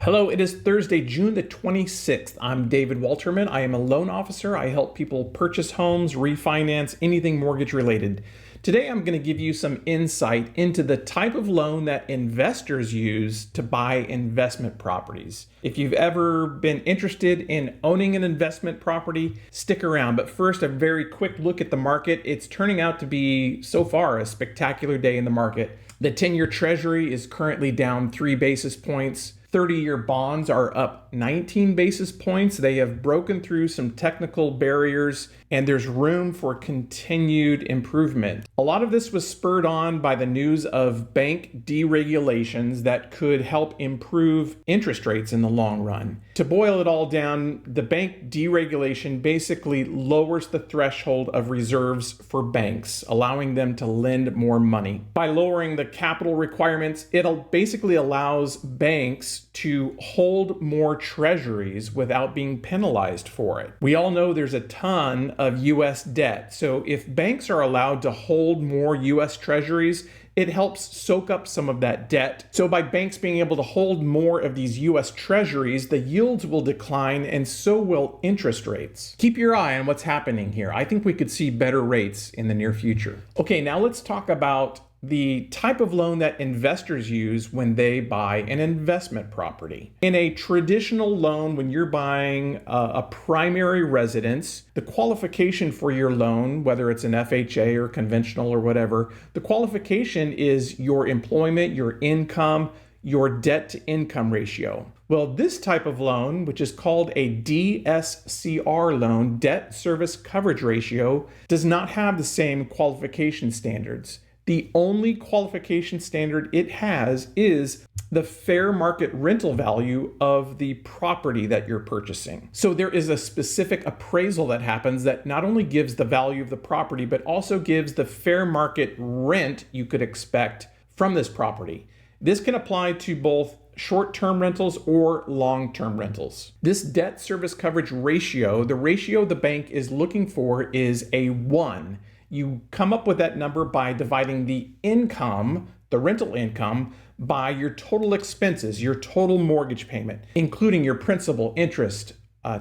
Hello, it is Thursday, June the 26th. I'm David Walterman. I am a loan officer. I help people purchase homes, refinance, anything mortgage related. Today, I'm going to give you some insight into the type of loan that investors use to buy investment properties. If you've ever been interested in owning an investment property, stick around. But first, a very quick look at the market. It's turning out to be, so far, a spectacular day in the market. The 10-year Treasury is currently down 3 basis points. 30-year bonds are up 19 basis points. They have broken through some technical barriers, and there's room for continued improvement. A lot of this was spurred on by the news of bank deregulations that could help improve interest rates in the long run. To boil it all down, the bank deregulation basically lowers the threshold of reserves for banks, allowing them to lend more money. By lowering the capital requirements, it basically allows banks to hold more treasuries without being penalized for it. We all know there's a ton of U.S. debt. So if banks are allowed to hold more U.S. treasuries, it helps soak up some of that debt. So by banks being able to hold more of these U.S. treasuries, the yields will decline and so will interest rates. Keep your eye on what's happening here. I think we could see better rates in the near future. Okay, now let's talk about the type of loan that investors use when they buy an investment property. In a traditional loan, when you're buying a primary residence, the qualification for your loan, whether it's an FHA or conventional or whatever, the qualification is your employment, your income, your debt to income ratio. Well, this type of loan, which is called a DSCR loan, debt service coverage ratio, does not have the same qualification standards. The only qualification standard it has is the fair market rental value of the property that you're purchasing. So there is a specific appraisal that happens that not only gives the value of the property, but also gives the fair market rent you could expect from this property. This can apply to both short-term rentals or long-term rentals. This debt service coverage ratio, the ratio the bank is looking for is a 1. You come up with that number by dividing the income, the rental income, by your total expenses, your total mortgage payment, including your principal, interest,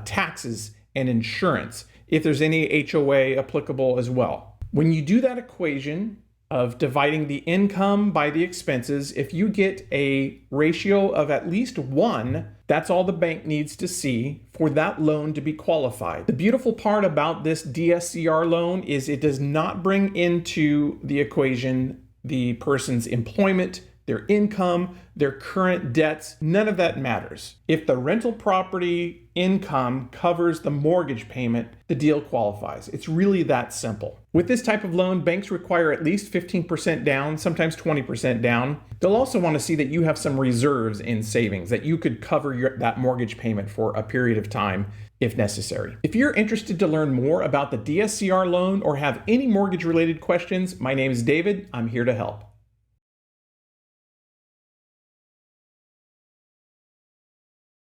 taxes, and insurance, if there's any HOA applicable as well. When you do that equation of dividing the income by the expenses, if you get a ratio of at least 1, that's all the bank needs to see for that loan to be qualified. The beautiful part about this DSCR loan is it does not bring into the equation the person's employment, their income, their current debts. None of that matters. If the rental property income covers the mortgage payment, the deal qualifies. It's really that simple. With this type of loan, banks require at least 15% down, sometimes 20% down. They'll also want to see that you have some reserves in savings, that you could cover that mortgage payment for a period of time if necessary. If you're interested to learn more about the DSCR loan or have any mortgage-related questions, my name is David. I'm here to help.